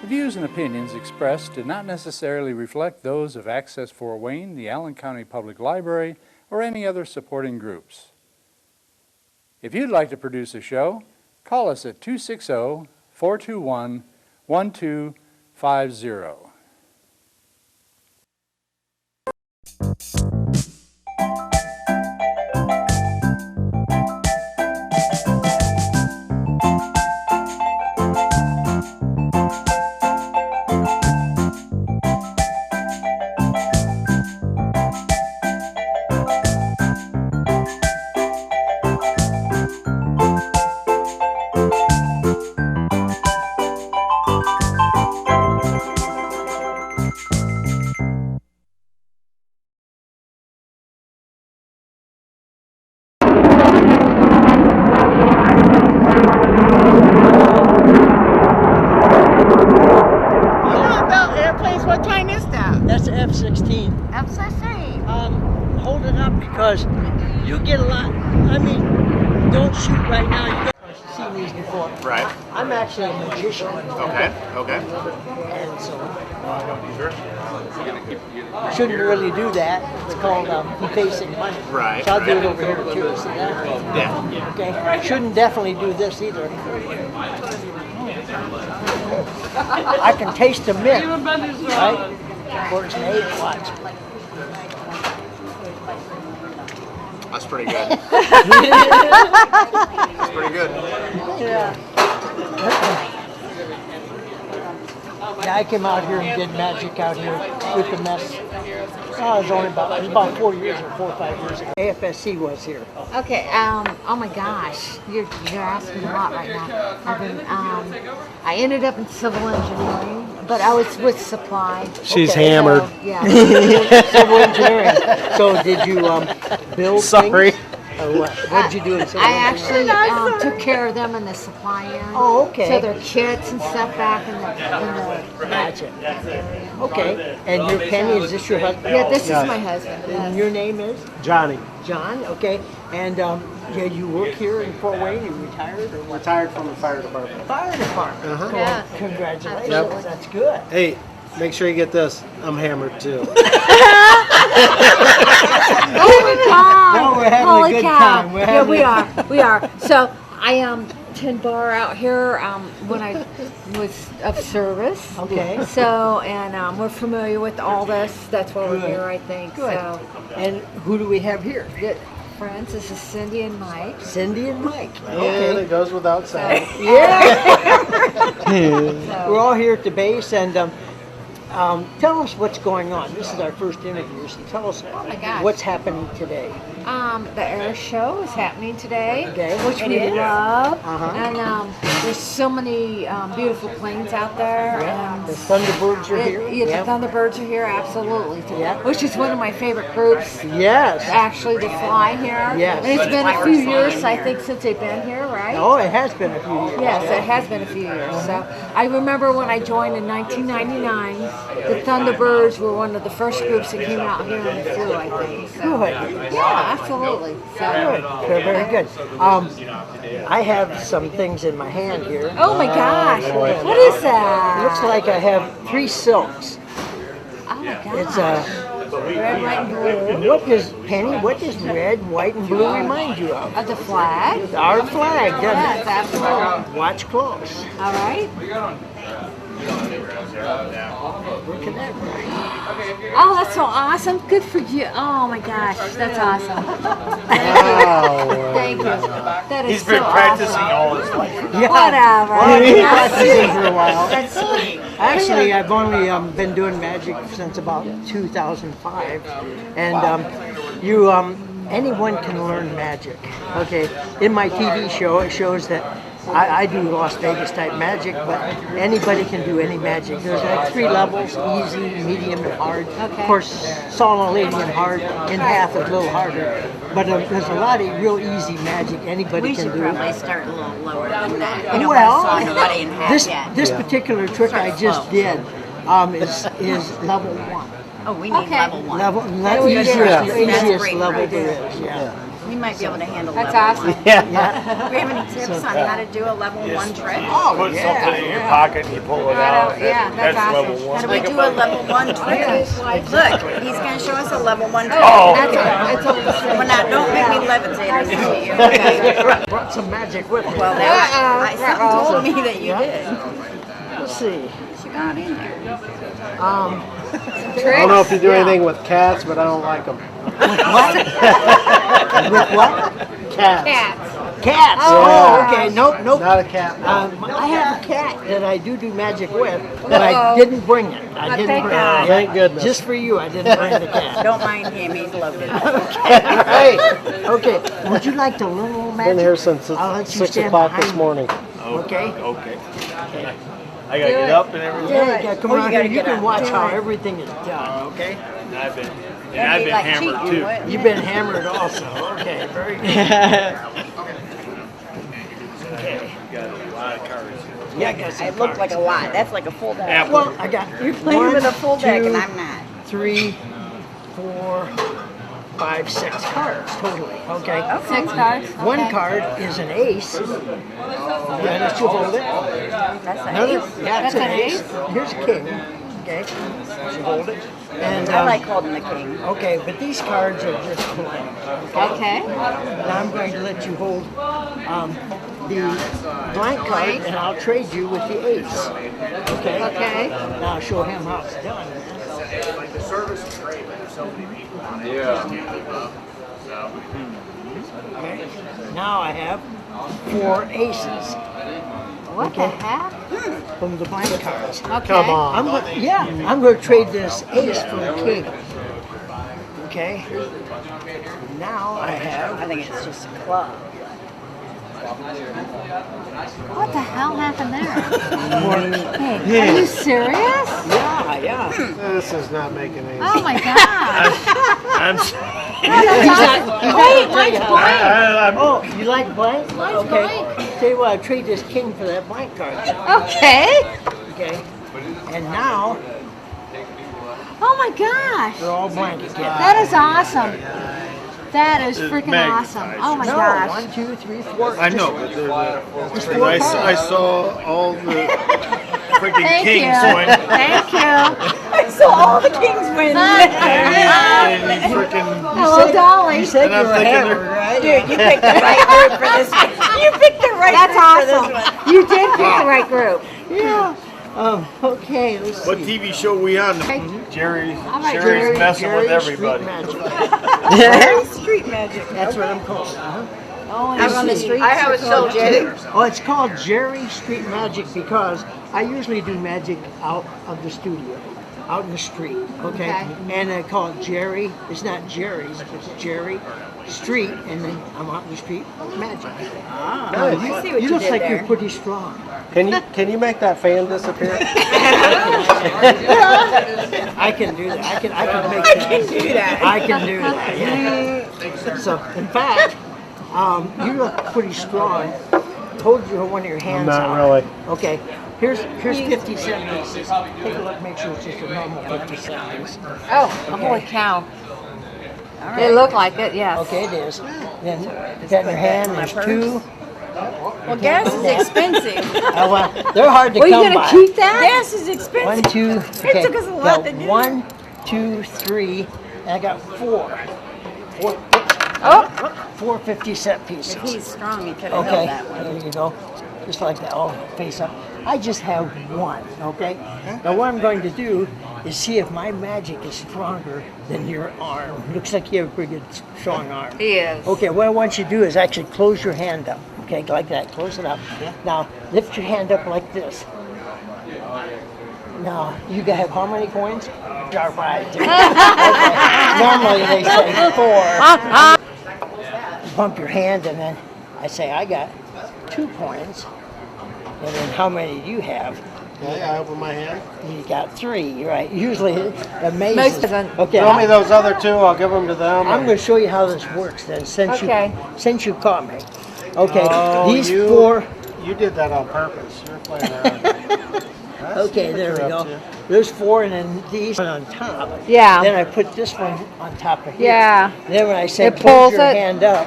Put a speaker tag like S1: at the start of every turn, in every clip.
S1: The views and opinions expressed do not necessarily reflect those of Access Fort Wayne, the Allen County Public Library, or any other supporting groups. If you'd like to produce a show, call us at 260-421-1250.
S2: F-16.
S3: F-16.
S2: Hold it up because you get a lot. I mean, don't shoot right now. You've seen these before.
S4: Right.
S2: I'm actually a magician.
S4: Okay.
S2: And so shouldn't really do that. It's called defacing money.
S4: Right.
S2: So I'll do it over here too. See that?
S4: Yeah.
S2: Okay. Shouldn't definitely do this either. I can taste the mint. Right? Works made. Watch.
S4: That's pretty good. That's pretty good.
S2: Yeah. Yeah, I came out here and did magic out here with the mess. Oh, it was about 4 years or 4 or 5 years ago. AFSC was here.
S3: Okay. Oh my gosh, you're asking a lot right now. I ended up in civil engineering, but I was with supply.
S5: She's hammered.
S3: So, yeah.
S2: Civil engineering. So did you build
S5: Sorry.
S2: things? Or what did you do in civil
S3: I
S2: engineering?
S3: actually took care of them in the supply end.
S2: Oh, okay.
S3: So their kits and stuff back in the
S2: Gotcha. Okay. And your Penny, is this your husband?
S3: Yeah, this is my husband.
S2: And your name is?
S5: Johnny.
S2: John, okay. And yeah, you work here in Fort Wayne, you retired or what?
S5: Retired from the fire department.
S2: Fire department.
S5: Uh-huh.
S3: Yeah.
S2: Congratulations.
S3: Absolutely.
S2: That's good.
S5: Hey, make sure you get this. I'm hammered too.
S3: Oh my God!
S2: No, we're having
S3: Holy
S2: a good
S3: cow.
S2: time. We're
S3: Yeah,
S2: having
S3: we are. We are. So I tend bar out here when I was of service.
S2: Okay.
S3: So and we're familiar with all this. That's why we're here, I think.
S2: Good.
S3: So
S2: And who do we have here?
S3: friends, this is Cindy and Mike.
S2: Cindy and Mike.
S5: And
S2: Okay.
S5: it goes without saying.
S2: Yeah.
S3: So,
S2: We're all here at the base, and tell us what's going on. This is our first interview, so tell us
S3: my gosh.
S2: what's happening today.
S3: the air show is happening today,
S2: Okay.
S3: which
S2: It
S3: we
S2: is?
S3: love.
S2: Uh-huh.
S3: And there's so many beautiful planes out there. And
S2: The Thunderbirds are here.
S3: Yeah,
S2: Yep.
S3: the Thunderbirds are here, absolutely.
S2: Yep.
S3: Which is one of my favorite groups,
S2: Yes.
S3: actually, to fly here.
S2: Yes.
S3: And it's been a few years, I think, since they've been here, right?
S2: Oh, it has been a few years.
S3: Yes, it has been a few years. So I remember when I joined in 1999, the Thunderbirds were one of the first groups that came out here and flew, I think. So,
S2: Good.
S3: yeah, absolutely. So,
S2: Good. Very, very good. I have some things in my hand here.
S3: oh my gosh, what is
S2: It
S3: that?
S2: looks like I have 3 silks.
S3: Oh my gosh.
S2: It's
S3: Red, white, and blue.
S2: what does Penny? What does red, white, and blue remind you of?
S3: Of the flag.
S2: Our flag, doesn't
S3: Yes,
S2: it?
S3: absolutely.
S2: Watch close.
S3: All right.
S2: Look at that.
S3: Oh, that's so awesome. Good for you. Oh my gosh, that's awesome. Thank you. Thank you. That is
S4: He's been
S3: so
S4: practicing
S3: awesome.
S4: all his life.
S2: Yeah.
S3: Whatever.
S2: Well, I've been practicing for a while.
S3: That's sweet.
S2: Actually, I've only been doing magic since about 2005, and anyone can learn magic. Okay, in my TV show, it shows that I do Las Vegas type magic, but anybody can do any magic. There's like 3 levels: easy, medium, and hard.
S3: Okay.
S2: Of course, Saw Lady and hard in half is a little harder, but there's a lot of real easy magic anybody
S6: We
S2: can
S6: should
S2: do.
S6: probably start a little lower than that. You don't
S2: Well,
S6: want to saw nobody in half yet.
S2: this particular trick I just did is level 1.
S6: Oh, we need
S3: Okay.
S6: level 1.
S2: Level,
S3: we
S2: easiest,
S3: go.
S2: easiest
S6: That's
S2: level
S6: great,
S2: there
S6: right.
S2: is. Yeah.
S6: We might be able to handle
S3: That's
S6: level
S3: awesome.
S6: one.
S5: Yeah.
S6: Do we have any tips on how to do a level one trick?
S7: Put something in your pocket and you pull it out.
S3: Yeah, that's awesome.
S7: level
S6: How
S7: one.
S6: do we do a level one trick? Look, he's going to show us a level one trick.
S3: That's a
S6: Well, now, don't make me levitate or see you.
S2: Brought some magic with me.
S6: Well, something told me that you did.
S2: Let's see.
S6: What you got in there?
S5: I don't know if you do anything with cats, but I don't like them.
S2: With what?
S5: Cats.
S3: Cats.
S2: Cats.
S5: Yeah.
S2: Oh, okay. Nope, nope.
S5: Not a cat.
S2: I have a cat that I do magic with, but I didn't bring it. I didn't
S3: thank
S2: bring
S3: God.
S2: it.
S5: Thank goodness.
S2: Just for you, I didn't bring the cat.
S6: Don't mind him, he's loaded.
S2: Hey, okay. Would you like to learn a little magic?
S5: Been here since
S2: I'll let you
S5: 6
S2: stand
S5: o'clock
S2: behind
S5: this
S2: me.
S5: morning.
S2: Okay.
S7: Okay. I gotta get up and everything.
S2: Yeah, you come
S6: Oh, you
S2: around
S6: gotta
S2: here. You
S6: get
S2: can
S6: up.
S2: watch how everything is done. Okay.
S7: And I've been
S6: That'd be like
S7: hammered
S6: cheating,
S7: too.
S6: wouldn't it?
S2: You've been hammered also. Okay. Very good.
S7: Got a lot of cards.
S2: Yeah, I got some
S6: It looked like
S2: cards.
S6: a lot. That's like a full deck.
S7: Apple.
S2: Well, I got
S6: You're playing
S2: one,
S6: with a full deck and
S2: two,
S6: I'm not.
S2: 3, 4, 5, 6 cards totally. Okay.
S3: 6 cards.
S2: One
S3: Okay.
S2: card is an ace. Yeah, that's you hold it.
S6: That's an
S2: Another,
S6: ace.
S2: yeah, it's
S3: That's
S2: an
S3: an
S2: ace. Here's a king. Okay. You hold it. And
S6: I like holding the king.
S2: okay, but these cards are just blank.
S3: Okay.
S2: Now I'm going to let you hold the blank card, and I'll trade you with the ace. Okay.
S3: Okay.
S2: Now I'll show him how it's done. Okay. Now I have 4 aces
S3: What the heck?
S2: from the blank cards.
S3: Okay.
S5: Come on.
S2: I'm going to trade this ace for the king. Okay. Now I have.
S6: I think it's just a club.
S3: What the hell happened there? Hey, are you serious?
S2: Yeah.
S5: This is not making any
S3: Oh
S5: sense.
S3: my gosh.
S7: I'm,
S3: Wait, mine's blank.
S2: Oh, you like blank?
S3: Mine's
S2: Okay.
S3: blank.
S2: Tell you what, I'll trade this king for that blank card.
S3: Okay.
S2: Okay. And now
S3: Oh my gosh.
S2: they're all blank again.
S3: That is awesome. That is freaking
S7: Meg.
S3: awesome. Oh my
S2: No,
S3: gosh.
S2: 1, 2, 3, 4.
S7: I know, but I saw all the freaking
S3: Thank
S7: kings
S3: you.
S7: win.
S3: Thank you.
S6: I saw all the kings win.
S7: And freaking,
S3: Hello, Dolly.
S2: You said
S7: And
S2: you
S7: I'm
S2: were
S7: thinking
S2: hammered,
S7: they're-
S2: right?
S6: Dude, you picked the right group for this one. You picked the right
S3: That's
S6: group for this
S3: awesome.
S6: one.
S3: You did pick the right group.
S2: Yeah. Okay, let's
S7: what
S2: see.
S7: TV show we on?
S3: Okay.
S7: Jerry's
S3: right,
S7: Jerry's messing
S2: Jerry
S7: with everybody.
S2: Street
S6: Very street magic.
S2: That's what I'm called.
S6: I'm on the street.
S3: I have a
S6: called
S3: soldier.
S2: Oh, it's called Jerry Street Magic because I usually do magic out of the studio, out in the street, okay?
S3: Okay.
S2: And I call it Jerry. It's not Jerry's, it's Jerry Street, and then I'm out in the street magic.
S6: I see what
S2: You
S6: you
S2: look
S6: did
S2: like
S6: there.
S2: you're pretty strong.
S5: Can you make that fan disappear?
S2: I can do that. I can make
S6: I
S2: that.
S6: can do that.
S2: I can do that. Yeah. So, in fact, you look pretty strong. Hold one of your hands
S5: Not
S2: out.
S5: really.
S2: Okay. Here's 50 cent pieces. Take a look. Make sure it's just a normal 50 cent piece.
S3: Oh, holy cow. They look like it, yes.
S2: Okay, it is. Then that in your hand. There's 2.
S6: Well, gas is expensive.
S2: Well, they're hard to
S3: Were you
S2: come
S3: going
S2: by.
S3: to keep that?
S6: Gas is
S2: 1,
S6: expensive.
S2: 2. Okay.
S6: took us a lot
S2: got
S6: to do.
S2: 1, 2, 3, and I got 4. 4 50 cent pieces.
S6: If he's strong, he could have
S2: Okay,
S6: held that one.
S2: there you go. Just like that, all face up. I just have 1, okay? Now what I'm going to do is see if my magic is stronger than your arm. Looks like you have a pretty good strong arm.
S3: He is.
S2: Okay, what I want you to do is actually close your hand up. Okay, like that, close it up. Now, lift your hand up like this. Now, you have how many coins? All right. Okay. Normally they say 4. Bump your hand and then I say, I got 2 coins. And then how many do you have?
S5: Okay, I open my hand.
S2: You got 3, right? Usually it amazes.
S3: Most of them.
S2: Okay,
S5: Throw me those other 2. I'll give them to them.
S2: I'm going to show you how this works then, since
S3: Okay.
S2: you caught me. Okay,
S5: Oh,
S2: these
S5: you-
S2: 4.
S5: You did that on purpose. You're playing around.
S2: Okay, there we go. There's 4, and then these on top.
S3: Yeah.
S2: Then I put this one on top of here.
S3: Yeah.
S2: Then when I say
S3: It
S2: put
S3: pulls
S2: your
S3: it.
S2: hand up.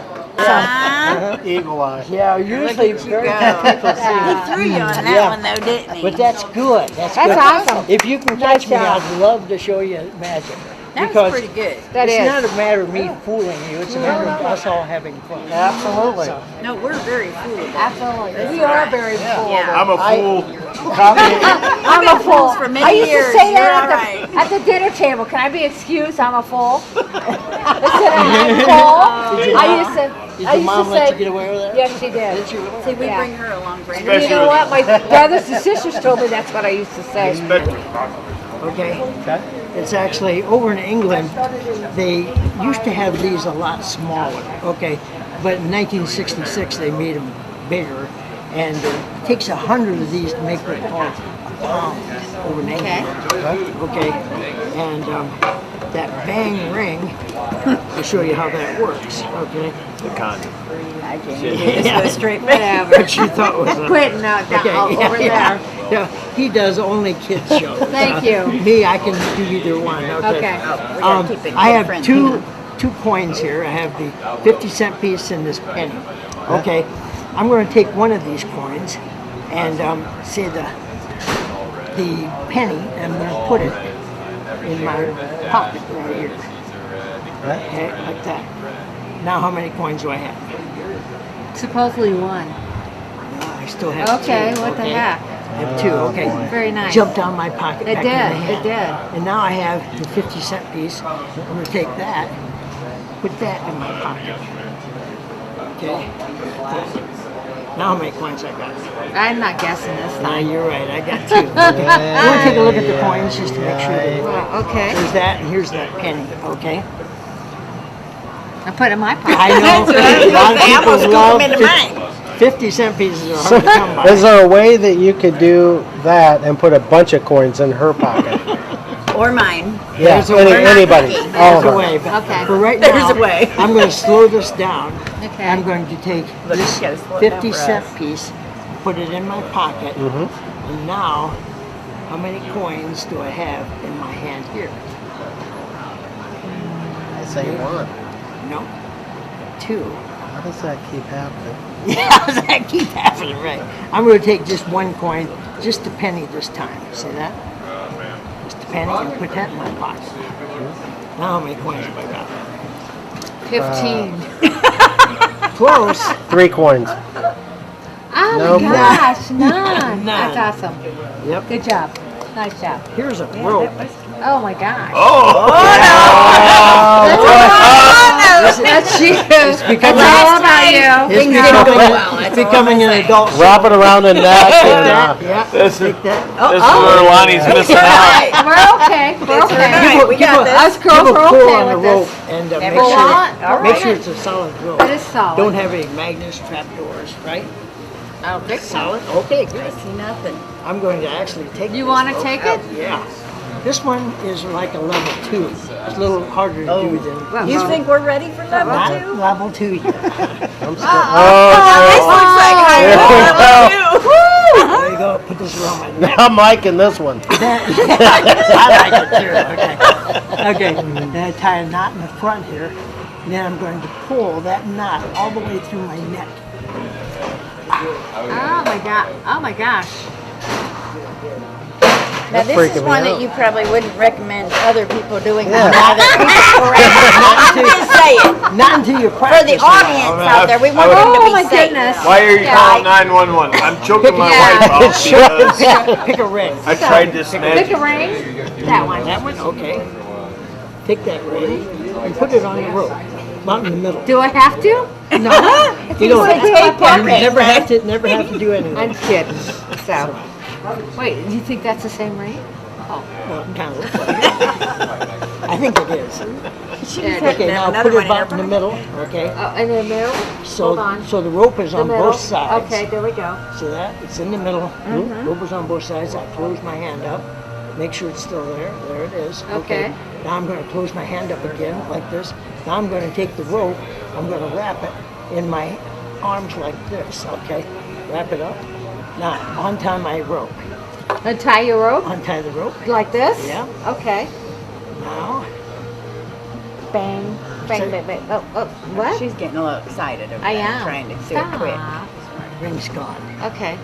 S5: Eagle eye.
S2: Yeah, usually very few people see
S6: He
S2: it.
S6: threw you on that
S2: Yeah.
S6: one though, didn't he?
S2: But that's good. That's
S3: That's
S2: good.
S3: awesome.
S2: If you can catch me,
S3: job.
S2: I'd love to show you magic.
S6: That
S2: Because
S6: was pretty good.
S3: That
S2: it's
S3: is.
S2: not a matter of me fooling you. It's a matter of us all having fun.
S5: Absolutely.
S6: No, we're very foolish.
S3: Absolutely. You are very cool.
S6: Yeah.
S7: I'm a fool.
S3: I'm a fool.
S6: for many
S3: I used
S6: years.
S3: to say
S6: You're
S3: that
S6: all
S3: at the dinner table. Can I be excused? I'm a fool. Instead of I'm full.
S2: Did
S3: I
S2: your
S3: used
S2: mom
S3: to
S2: let
S3: say,
S2: you get away with that?
S3: yes, she did.
S6: See, we
S3: Yeah.
S6: bring her along, Brandon.
S3: And you know what? My brothers and sisters told me that's what I used to say.
S2: Okay. It's actually over in England. They used to have these a lot smaller. Okay, but in 1966 they made them bigger, and it takes 100 of these to make what called a pound over in England. Okay, and that bang ring. To show you how that works. Okay.
S7: The condom.
S6: I can't just go straight
S3: Whatever.
S2: What you thought was a,
S3: Quit now, down, over there.
S2: Yeah, he does only kids shows.
S3: Thank you.
S2: Me, I can do either one. Okay.
S3: Okay.
S6: We gotta keep it
S2: I have
S6: kid-friendly.
S2: two coins here. I have the 50-cent piece and this penny. Okay. I'm going to take one of these coins and say the penny, and I'm going to put it in my pocket right here. Okay, like that. Now, how many coins do I have?
S3: Supposedly one.
S2: I still have
S3: Okay,
S2: two.
S3: what the heck?
S2: I have two. Okay.
S3: Very nice.
S2: Jumped down my pocket.
S3: It
S2: back in my
S3: did,
S2: hand.
S3: it did.
S2: And now I have the 50-cent piece. I'm going to take that, put that in my pocket. Okay. Now how many coins I got?
S3: I'm not guessing this
S2: Now
S3: time.
S2: you're right. I got two. Okay. I want to take a look at the coins just to make sure that
S3: Well, okay.
S2: here's that and here's that penny. Okay.
S3: I put it in my pocket.
S2: I know a lot of
S6: I almost
S2: people
S6: scoop
S2: love
S6: them into mine.
S2: 50-cent pieces are hard to come by.
S5: Is there a way that you could do that and put a bunch of coins in her pocket?
S6: Or mine.
S5: Yeah,
S2: There's a way.
S5: anybody. All
S2: There's
S5: of
S2: a
S5: her.
S2: way, but
S3: Okay.
S2: for right
S6: There's
S2: now,
S6: a way.
S2: I'm going to slow this down.
S3: Okay.
S2: I'm going to take
S6: Look,
S2: this
S6: you gotta slow it down for
S2: 50-cent
S6: us.
S2: piece, put it in my pocket, and now, how many coins do I have in my hand here?
S5: I say one.
S2: No, two.
S5: How does that keep happening?
S2: Yeah, how does that keep happening? Right. I'm going to take just one coin, just a penny this time. See that? Just a penny, and put that in my pocket. Now, how many coins have I got?
S3: 15.
S2: Close.
S5: 3 coins.
S3: Oh
S5: Nope.
S3: my gosh, none.
S2: None.
S3: That's awesome.
S2: Yep.
S3: Good job. Nice job.
S2: Here's a rope.
S3: Oh my gosh. That's you. It's
S2: becoming-
S3: all about you.
S2: It's becoming an adult.
S5: Wrap it around the neck and
S2: Yeah.
S7: This is
S2: Take that.
S7: this is where Lonnie's missing out.
S3: We're okay. We're okay.
S6: Right, we got this.
S3: Us girls
S2: Give a
S3: are
S2: pull
S3: okay
S2: on the
S3: with
S2: rope
S3: this.
S2: and make
S3: Pull
S2: sure,
S3: on. All
S2: make
S3: right.
S2: sure it's a solid rope.
S3: It is solid.
S2: Don't have any magnets, trapdoors, right?
S3: I don't think so.
S2: Solid? Okay, good.
S6: See nothing.
S2: I'm going to actually take
S3: You
S2: this
S3: want to
S2: rope
S3: take
S2: out.
S3: it?
S2: Yeah. This one is like a level 2. It's a little harder to do than
S6: You think we're ready for level
S2: not
S6: 2?
S2: level 2 yet.
S6: This looks like higher level 2.
S2: There you go. Put this around my neck.
S5: I'm liking this one.
S2: I like it too. Okay. Then I tie a knot in the front here. Then I'm going to pull that knot all the way through my neck.
S3: Oh my god. Oh my gosh.
S6: Now this
S5: freaking
S6: is
S5: me
S6: one
S5: out.
S6: that you probably wouldn't recommend other people doing.
S5: Yeah.
S6: Other people I'm just saying.
S2: Not until you
S6: For
S2: practice.
S6: the audience out there, we want them to
S3: Oh
S6: be
S3: my
S6: safe.
S3: goodness.
S7: Why are you
S3: Yeah.
S7: calling 911? I'm choking my
S3: Yeah.
S7: wife out because
S2: Pick a ring.
S7: I tried this
S3: Pick
S7: magic.
S3: a ring. That one.
S2: That one? Okay. Take that ring and put it on the rope. About in the middle.
S3: Do I have to?
S2: No. You don't
S3: Put it in my pocket.
S2: never have to do anything.
S3: I'm kidding. So. Wait, do you think that's the same ring?
S2: Well, it kind of looks like it. I think it is.
S3: Yeah,
S2: Okay, now
S6: Another
S2: put
S6: one
S2: it
S6: in
S2: about
S6: her
S2: in the middle. Okay.
S3: in the middle?
S2: So,
S3: Hold on.
S2: so the rope is
S3: The
S2: on
S3: middle.
S2: both sides.
S3: Okay, there we go.
S2: See that? It's in the middle. Rope is on both sides. I close my hand up. Make sure it's still there. There it is.
S3: Okay.
S2: Now I'm going to close my hand up again like this. Now I'm going to take the rope. I'm going to wrap it in my arms like this. Okay. Wrap it up. Now untie my rope.
S3: Untie your rope
S2: Untie the rope.
S3: like this?
S2: Yeah.
S3: Okay.
S2: Now,
S3: Bang, bang, bang, bang. Oh, what?
S6: She's getting a little excited over
S3: I
S6: there,
S3: am.
S6: trying to do it quick.
S3: Stop.
S2: ring's gone.
S3: Okay.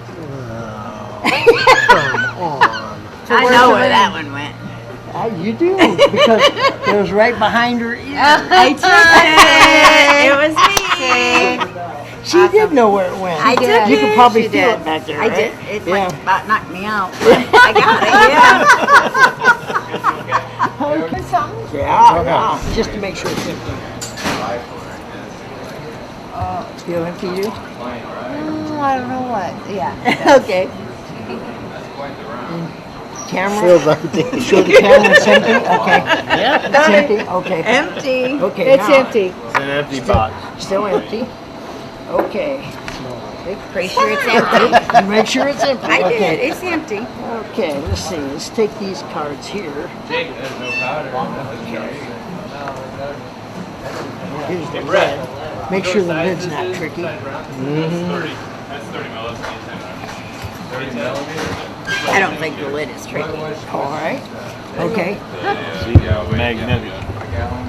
S2: Come on.
S6: I
S3: where's
S6: know
S3: the
S6: where
S3: ring?
S6: that one went.
S2: You do, because it was right behind her ear.
S6: I took it. It was me.
S2: She did know where it went.
S6: I took
S2: You
S6: it.
S2: can probably
S6: She
S2: feel
S6: did.
S2: it back there,
S6: I
S2: right?
S6: did. It
S2: Yeah.
S6: like about knocked me out. I got it. Yeah.
S2: Yeah, just to make sure it's empty. Feel empty, you?
S3: I don't know what. Yeah.
S2: Okay. Camera?
S5: Feels empty.
S2: Show the camera it's empty? Okay. Yeah. It's empty? Okay.
S6: Empty.
S2: Okay,
S3: It's
S2: now,
S3: empty.
S7: It's an empty box.
S2: Still empty? Okay.
S6: Pretty sure it's empty.
S2: Make sure it's empty.
S6: I
S2: Okay.
S6: did. It's empty.
S2: Okay, let's see. Let's take these cards here. Okay. Here's the red. Make sure the lid's not tricky.
S6: I don't think the lid is tricky.
S2: All right. Okay.
S7: Magnetic.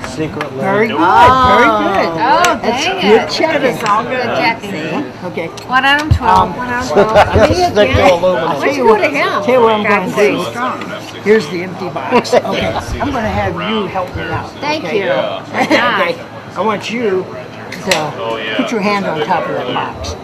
S5: Secret
S2: Very good.
S6: Oh.
S2: Very good.
S3: Oh,
S2: That's
S3: dang
S2: good
S3: it.
S2: checking.
S6: It's all good.
S3: Jackie.
S2: Okay.
S3: 1 out of 12. 1 out of 12. I mean, you
S5: Stick to
S3: can't.
S5: aluminum.
S3: Why don't you go to him?
S2: Tell you what I'm going to do.
S6: Strong.
S2: Here's the empty box. Okay. I'm going to have you help me out.
S3: Thank
S2: okay?
S3: you.
S2: Okay. I want you to put your hand on top of that box.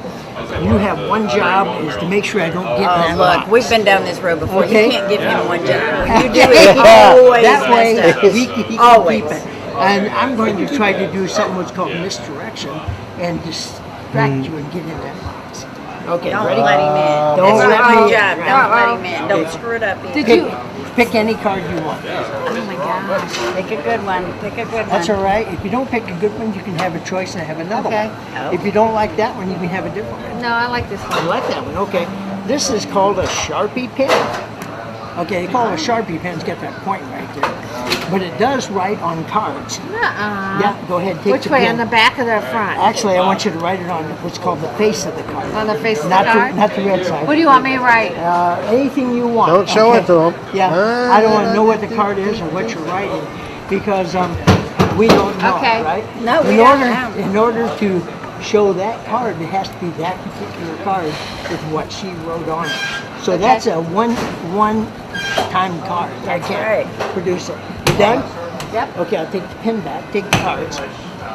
S2: You have one job is to make sure I don't get in that
S6: Look,
S2: box.
S6: we've been down this road before.
S2: Okay.
S6: You can't give him one job. You do
S2: Okay.
S6: it always
S2: That way,
S6: messed up.
S2: he can
S6: Always.
S2: keep it. And I'm going to try to do something what's called misdirection and distract you and get in that box. Okay,
S6: Don't
S2: ready?
S6: let him in.
S2: Don't
S6: It's
S2: let
S6: not
S2: me
S6: my
S2: in.
S6: job.
S2: Right.
S6: Don't let him in. Don't screw it up.
S3: Did
S2: Pick,
S3: you?
S2: pick any card you want.
S3: Oh my gosh.
S6: Pick a good one. Pick a good
S2: That's
S6: one.
S2: all right. If you don't pick a good one, you can have a choice and have another
S3: Okay.
S2: one. If you don't like that one, you can have a different one.
S3: No, I like this
S2: You
S3: one.
S2: like that one? Okay. This is called a Sharpie pen. Okay, they call it a Sharpie pen. It's got that point right there. But it does write on cards.
S3: Uh-uh.
S2: Yeah, go ahead. Take
S3: Which
S2: the
S3: way,
S2: pen.
S3: on the back or the front?
S2: Actually, I want you to write it on what's called the face of the card.
S3: On the face of the
S2: Not
S3: card?
S2: not the red side.
S3: What do you want me to write?
S2: Anything you want.
S5: Don't show it to 'em.
S2: Yeah, I don't want to know what the card is or what you're writing because we don't know,
S3: Okay.
S2: right?
S6: No, we
S2: in
S6: don't
S2: order,
S6: know.
S2: In order to show that card, it has to be that particular card with what she wrote on it. So
S3: Okay.
S2: that's a one-time card. I can't
S6: right.
S2: produce it. You done?
S3: Yep.
S2: Okay, I'll take the pin back. Take the cards.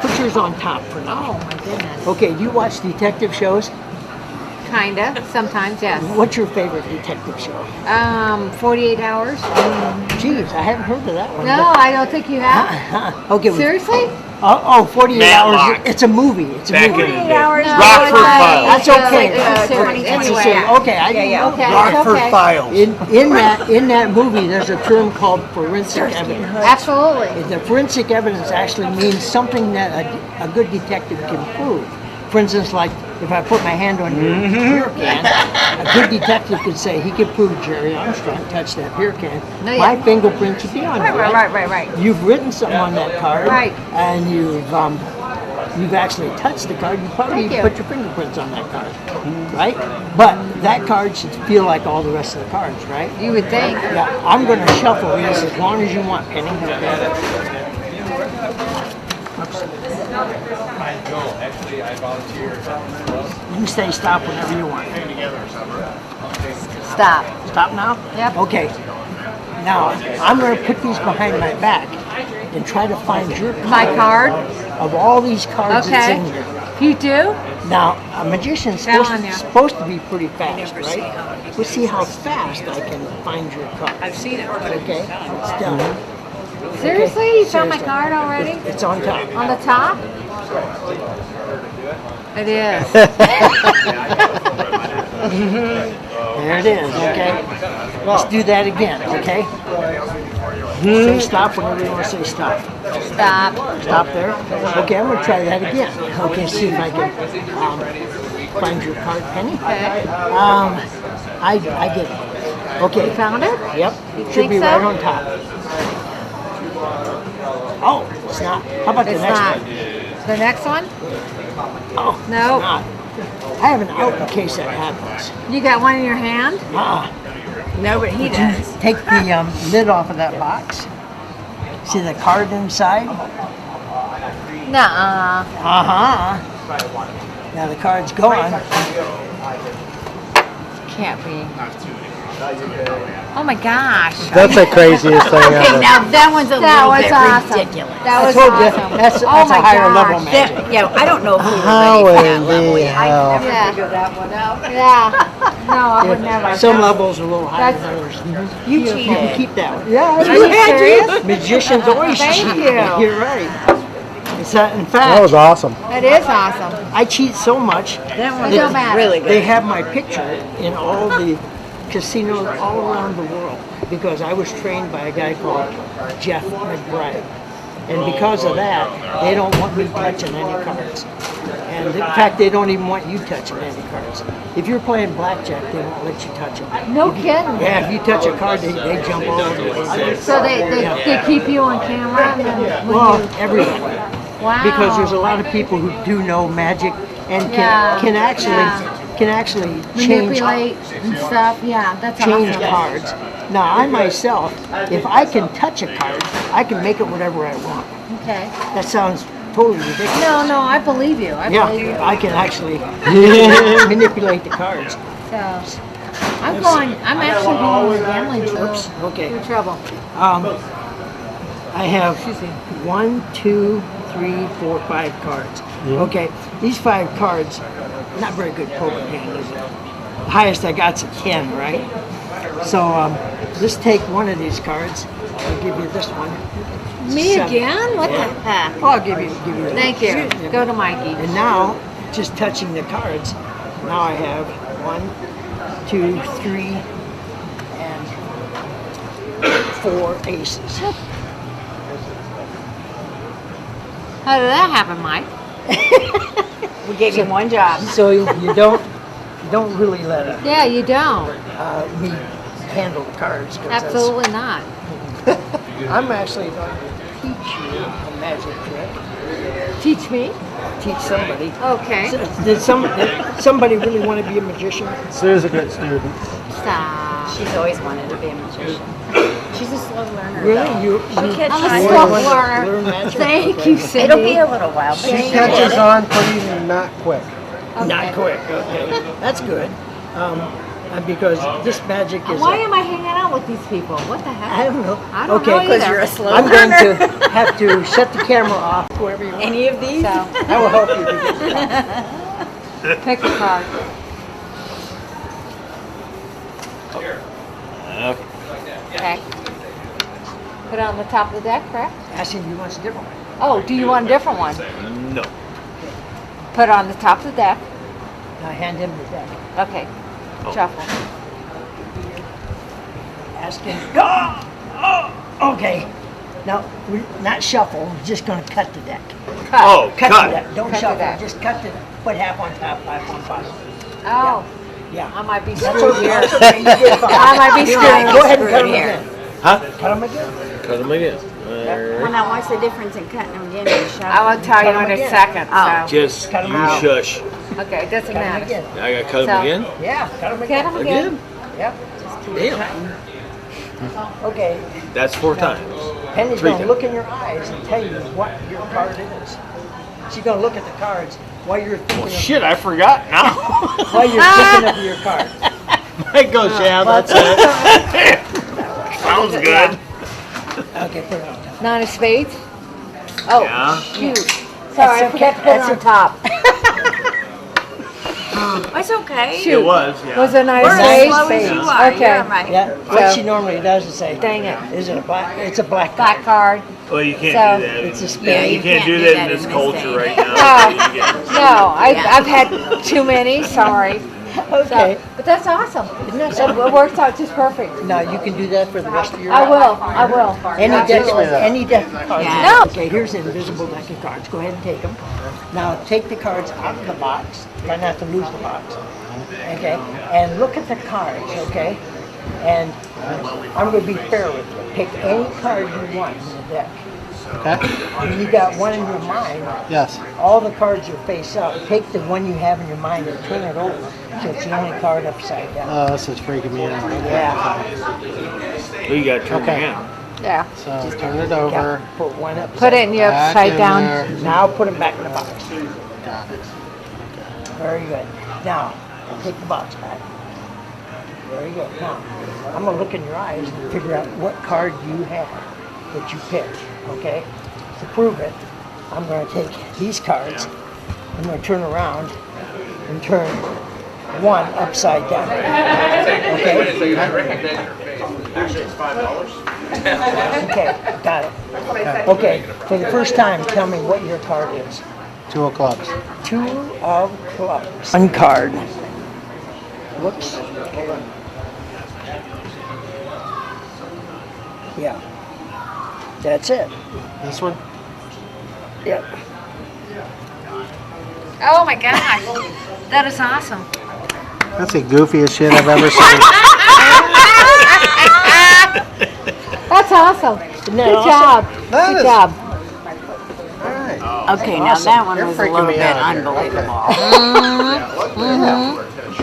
S2: Put yours on top for now.
S3: Oh my goodness.
S2: Okay, do you watch detective shows?
S3: Kinda. Sometimes, yes.
S2: What's your favorite detective show?
S3: 48 hours?
S2: Jeez, I haven't heard of that one.
S3: No, I don't think you have.
S2: Okay.
S3: Seriously?
S2: 48 hours.
S7: Matlock.
S2: It's a movie. It's a
S7: Back
S2: movie.
S7: in the
S6: 48
S7: day.
S6: hours.
S3: No,
S7: Rockford
S3: it's
S7: Files.
S2: That's okay.
S3: It's a series.
S2: It's a
S3: Anyway.
S2: series. Okay, I didn't know.
S3: Okay,
S7: Rockford
S3: okay.
S7: Files.
S2: In that movie, there's a term called forensic evidence.
S3: Absolutely.
S2: The forensic evidence actually means something that a good detective can prove. For instance, like if I put my hand on your beer can, a good detective could say he could prove Jerry Armstrong touched that beer can.
S3: No,
S2: My
S3: yeah.
S2: fingerprints would be on it.
S3: Right.
S2: You've written something on that card,
S3: Right.
S2: and you've actually touched the card. You probably
S3: Thank you.
S2: put your fingerprints on that card, right? But that card should feel like all the rest of the cards, right?
S3: You would think.
S2: Yeah, I'm going to shuffle these as long as you want, Penny. Okay. You can say stop whenever you want.
S3: Stop.
S2: Stop now?
S3: Yep.
S2: Okay. Now, I'm going to put these behind my back and try to find your card.
S3: My card?
S2: Of all these cards that's
S3: Okay.
S2: in here.
S3: You do?
S2: Now, a magician's
S3: Telling you.
S2: supposed to be pretty fast, right? We'll see how fast I can find your card. I've seen it. Okay, it's done.
S3: Seriously? You found my
S2: Seriously.
S3: card already?
S2: It's on top.
S3: On the top? It is.
S2: There it is, okay? Let's do that again, okay? Say stop whenever you want to say stop.
S3: Stop.
S2: Stop there. Okay, I'm going to try that again. Okay, see if I can find your card, Penny.
S3: Okay.
S2: I get it. Okay.
S3: You found it?
S2: Yep.
S3: You
S2: Should
S3: think
S2: be
S3: so?
S2: right on top. Oh, it's not. How about the
S3: It's
S2: next
S3: not.
S2: one?
S3: The next one?
S2: Oh,
S3: No.
S2: it's not. I have an out in case that happens.
S3: You got one in your hand?
S6: No, but he does.
S2: Take the lid off of that box. See the card inside?
S3: Nuh-uh.
S2: Uh-huh. Now the card's gone.
S3: Can't be. Oh my gosh.
S5: That's the craziest thing
S6: Okay,
S5: ever.
S6: now that one's a
S3: That
S6: little
S3: was
S6: bit
S3: awesome.
S6: ridiculous.
S3: That
S2: I
S3: was
S2: told you,
S3: awesome.
S2: that's
S3: Oh
S2: a
S3: my
S2: higher level
S3: gosh.
S2: magic.
S6: Yeah, I don't know if we were
S5: How
S6: ready for that
S5: in
S6: level
S5: the
S6: yet.
S5: hell?
S3: Yeah.
S6: Figure that one out.
S3: Yeah. No, I would never.
S2: Some levels are a little higher than
S3: That's-
S2: others.
S6: You
S2: You can
S6: cheated.
S2: keep that one.
S3: Are you serious?
S2: Magicians always
S3: Thank
S2: cheat.
S3: you.
S2: You're right. It's in
S5: That
S2: fact,
S5: was awesome.
S3: That is awesome.
S2: I cheat so much.
S6: That one
S3: It don't matter.
S6: really good.
S2: They have my picture in all the casinos all around the world because I was trained by a guy called Jeff McBride. And because of that, they don't want me touching any cards. And in fact, they don't even want you touching any cards. If you're playing blackjack, they won't let you touch it.
S3: No kidding.
S2: Yeah, if you touch a card, they jump all over you.
S3: So they keep you on camera and then when
S2: Well,
S3: you,
S2: everyone.
S3: wow.
S2: Because there's a lot of people who do know magic and
S3: Yeah,
S2: can actually change
S3: manipulate and stuff. Yeah, that's
S2: change
S3: awesome.
S2: cards. Now I myself, if I can touch a card, I can make it whatever I want.
S3: Okay.
S2: That sounds totally ridiculous.
S3: No, I believe you. I believe you.
S2: Yeah, I can actually manipulate the cards.
S3: So I'm actually going on a gambling trip.
S2: Okay.
S3: You're in trouble.
S2: I have 1, 2, 3, 4, 5 cards. Okay, these 5 cards, not very good poker hand, is it? The highest I got's a 10, right? So let's take one of these cards. I'll give you this one.
S3: Me
S2: 7.
S3: again? What the heck?
S2: Oh, I'll give you this.
S3: Thank you. Go to Mikey.
S2: And now, just touching the cards, now I have 1, 2, 3, and 4 aces.
S3: How did that happen, Mike?
S6: We gave him one job.
S2: So you don't really let
S3: Yeah, you don't.
S2: me handle the cards. 'Cause that's-
S3: Absolutely not.
S2: I'm actually going to teach you a magic trick.
S3: Teach me.
S2: Teach somebody.
S3: Okay.
S2: Did somebody really want to be a magician?
S5: Sue's a good student.
S3: Stop.
S6: She's always wanted to be a magician. She's a slow learner.
S2: Really? You
S6: She catch
S3: I'm a
S6: on.
S3: slow
S2: want to
S3: learner.
S2: learn magic?
S3: Thank
S2: Okay.
S3: you, Cindy.
S6: It'll be a little while, but
S5: She
S6: she
S5: catches on pretty not quick.
S2: Not quick. Okay, that's good. Because this magic is.
S3: Why am I hanging out with these people? What the
S2: I
S3: heck?
S2: don't know.
S3: I don't
S2: okay,
S3: know
S6: because
S3: either.
S6: you're a slow
S2: I'm going
S6: learner.
S2: to have to shut the camera off. Whoever you want.
S6: Any of these?
S3: So,
S2: I will help you to get it.
S3: pick a card. Okay. Put it on the top of the deck, correct?
S2: Asking you wants a different one.
S3: Oh, do you want a different one?
S7: No.
S3: Put it on the top of the deck.
S2: Now hand him the deck.
S3: Okay. Shuffle.
S2: Ask him. Oh, okay. Now, we're not shuffle. We're just going to cut the deck.
S3: Cut.
S7: Oh,
S2: Cut
S7: cut.
S2: the deck. Don't
S3: Cut the
S2: shuffle.
S3: deck.
S2: Just cut the. Put half on top, half on bottom.
S3: Oh,
S2: Yeah.
S3: I might be
S2: That's
S3: screwed
S2: okay.
S3: here.
S2: That's okay. You did fine.
S3: I might be
S2: You're
S3: screwed.
S2: right. Go ahead and cut
S6: Screwed
S2: them
S6: here.
S2: again.
S7: Huh?
S2: Cut them again.
S7: Cut them again.
S6: Well, now what's the difference in cutting them again and shoving?
S3: I will tell you
S2: Cut 'em
S3: in a
S2: again.
S3: second.
S6: Oh.
S3: So.
S7: Just
S2: Cut 'em
S7: you
S2: out.
S7: shush.
S3: Okay, it doesn't
S2: Cut them
S3: matter.
S2: again.
S7: I gotta cut
S3: So-
S7: them again?
S2: Yeah, cut them
S3: Get
S2: again.
S3: them again.
S2: Yep.
S7: Damn.
S2: Okay.
S7: That's 4 times.
S2: Penny's
S7: 3
S2: going to
S7: times.
S2: look in your eyes and tell you what your card is. She's going to look at the cards while you're thinking of,
S7: Shit, I forgot now.
S2: while you're thinking of your card.
S7: Mike goes, yeah, that's it. Sounds good.
S2: Okay, put it on top.
S3: 9 of spades. Oh,
S7: Yeah.
S3: shoot. Sorry, I forgot to put it on top.
S6: It's okay.
S3: Shoot.
S7: It was, yeah.
S3: Was it 9 of
S6: We're as
S3: spades?
S6: slow as you are.
S3: Okay.
S6: You're right.
S2: Yeah, what
S3: So-
S2: she normally does is say,
S3: Dang it.
S2: is it a black? It's a black
S3: Black card.
S7: Well, you can't
S3: So-
S7: do that.
S2: It's a
S6: Yeah,
S2: spade.
S7: you can't do that in this culture right now.
S3: No, I've had too many. Sorry.
S2: Okay.
S3: So, but that's awesome.
S2: Isn't that
S3: It
S2: something?
S3: works out just perfect.
S2: Now you can do that for the rest of your
S3: I
S2: life.
S3: will. I will.
S2: Any deck,
S3: Absolutely.
S2: any deck of cards.
S6: Yeah.
S3: No.
S2: Okay, here's the invisible deck of cards. Go ahead and take them. Now take the cards out of the box. Try not to lose the box. Okay, and look at the cards. Okay, and I'm going to be fair with you. Pick any card you want in the deck.
S5: Okay.
S2: When you got one in your mind,
S5: Yes.
S2: all the cards are face up. Take the one you have in your mind and turn it over. So it's the only card upside down.
S5: Oh, this is freaking me out.
S2: Yeah.
S4: Well, you gotta turn
S5: Okay.
S4: it around.
S3: Yeah.
S5: So turn it over.
S2: Put one upside
S3: Put it in your
S5: Back
S3: upside
S5: in
S3: down.
S5: there.
S2: Now put them back in the box.
S5: Got it.
S2: Very good. Now, take the box back. Very good. Now, I'm going to look in your eyes and figure out what card you have that you picked, okay? To prove it, I'm going to take these cards, I'm going to turn around and turn one upside down, okay? Okay, got it. Okay, for the first time, tell me what your card is.
S5: 2 of clubs.
S2: 2 of clubs. One card. Whoops. Yeah. That's it.
S5: This one?
S2: Yep.
S3: Oh my gosh. That is awesome.
S5: That's the goofiest shit I've ever seen.
S3: That's awesome.
S2: Isn't that
S3: Good
S2: awesome?
S3: job.
S5: That
S3: Good
S5: is-
S3: job.
S5: All right.
S6: Okay, now that one
S5: You're
S6: was a
S5: freaking
S6: little
S5: me
S6: bit
S5: out here.
S6: unbelievable.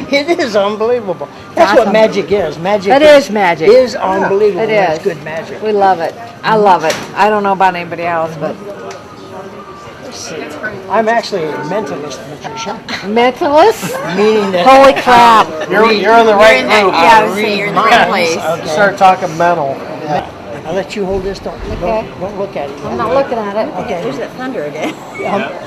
S2: It is unbelievable. That's what
S3: Awesome.
S2: magic is. Magic
S3: It is magic.
S2: is unbelievable.
S3: It
S2: That's
S3: is.
S2: good magic.
S3: We love it. I love it. I don't know about anybody else, but
S2: I'm actually a mentalist magician,
S3: mentalist?
S2: meaning that
S3: Holy crap.
S5: You're in the right group.
S6: Yeah, I would say you're in the right
S2: minds.
S6: place.
S2: Okay.
S5: Start talking mental. Yeah.
S2: I'll let you hold this. Don't look at it.
S3: I'm not looking at it.
S2: Okay.
S6: There's that thunder again.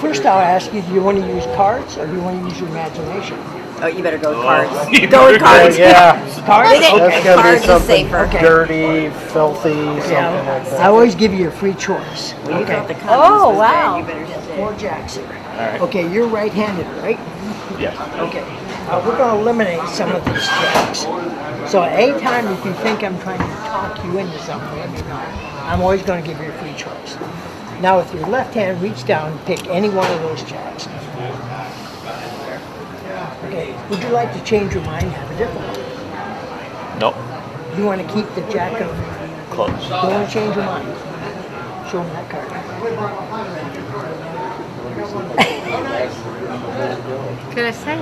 S2: First, I'll ask you: do you want to use cards or do you want to use your imagination?
S6: Oh, you better go with cards. Go with cards.
S5: Yeah.
S2: Cards.
S6: I think
S5: That's gonna be
S6: cards is
S5: something
S6: safer.
S5: dirty, filthy, something
S2: Yeah.
S5: like that.
S2: I always give you a free choice.
S6: You thought the
S2: Okay.
S6: condoms was
S3: wow.
S6: dead, you better stay.
S2: 4 jacks here. Okay, you're right-handed, right?
S4: Yeah.
S2: Okay. We're going to eliminate some of these jacks. So anytime if you think I'm trying to talk you into something, let me know. I'm always going to give you a free choice. Now with your left hand, reach down and pick any one of those jacks. Okay. Would you like to change your mind and have a different one?
S4: Nope.
S2: You want to keep the jack of
S4: Close.
S2: Don't want to change your mind. Show me that card.
S3: Can I say?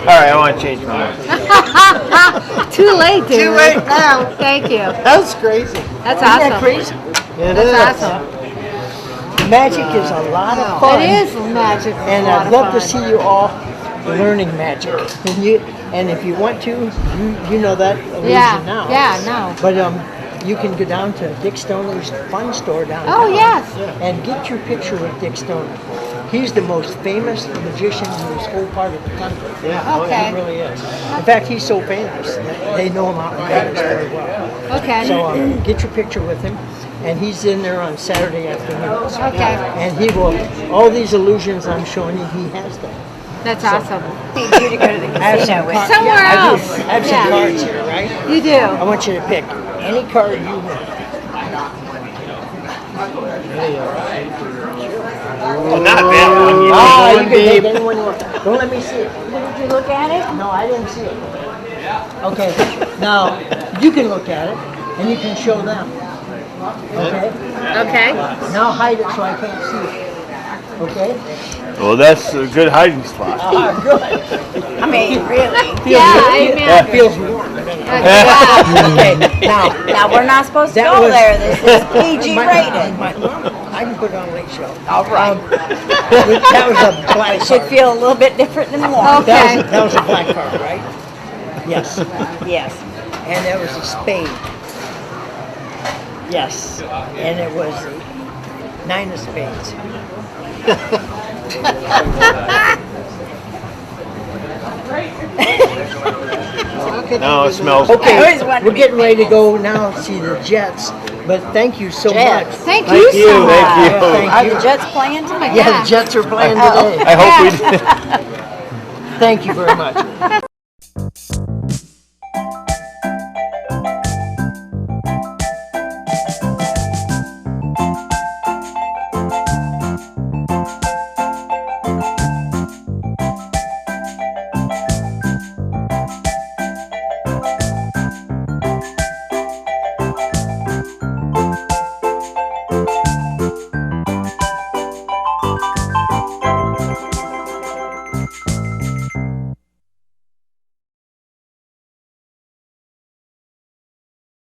S4: All right, I want to change my mind.
S3: Too late, dude. Too late now. Thank you.
S5: That's crazy.
S3: That's
S2: Isn't that
S3: awesome.
S2: crazy?
S5: It is.
S3: That's awesome.
S2: Magic is a lot of fun.
S3: It is magic.
S2: And I'd love to see you all learning magic. And if you want to, you know that illusion
S3: Yeah.
S2: now.
S3: Yeah. No.
S2: But you can go down to Dick Stoner's fun store downtown.
S3: Oh yes.
S2: And get your picture with Dick Stoner. He's the most famous magician in this whole part of the country.
S5: Yeah.
S3: Okay.
S2: He really is. In fact, he's so famous that they know him out in Vegas very well.
S3: Okay.
S2: So get your picture with him. And he's in there on Saturday afternoons.
S3: Okay.
S2: And he will, all these illusions I'm showing you, he has them.
S3: That's awesome.
S6: Need you to go to the
S2: I have
S6: casino
S2: some
S6: with.
S2: cards.
S3: Somewhere
S2: I do.
S3: else.
S2: I have some
S3: Yeah.
S2: cards here, right?
S3: You do.
S2: I want you to pick any card you want.
S4: Well, not that one.
S2: Ah, you
S5: one
S2: can take
S5: deep.
S2: anyone you want. Don't let me see it.
S6: Did you look at it?
S2: No, I didn't see it. Okay, now you can look at it and you can show them. Okay?
S3: Okay.
S2: Now hide it so I can't see it. Okay?
S4: Well, that's a good hiding spot.
S2: Ah, good.
S6: I mean, really.
S3: Yeah. Amen.
S2: Feels warm.
S3: Yeah.
S2: Okay, now.
S6: Now, we're not supposed to
S2: That
S6: go
S2: was-
S6: there. This is PG rated.
S2: I can put it on Late Show.
S6: All right.
S2: That was a black
S6: Should
S2: card.
S6: feel a little bit different than the one.
S3: Okay.
S2: That was a black card, right? Yes.
S6: Yes.
S2: And that was a spade. Yes. And it was the 9 of spades.
S4: No, it smells.
S6: I
S2: Okay,
S6: always wanted to
S2: we're
S6: be
S2: getting ready to go now see the Jets. But thank you so
S6: Jets.
S2: much.
S3: Thank you so much.
S4: Thank you.
S2: Thank
S6: Are
S2: you.
S6: the Jets playing tonight?
S2: Yeah, the Jets are playing today.
S4: I hope we.
S2: Thank you very much.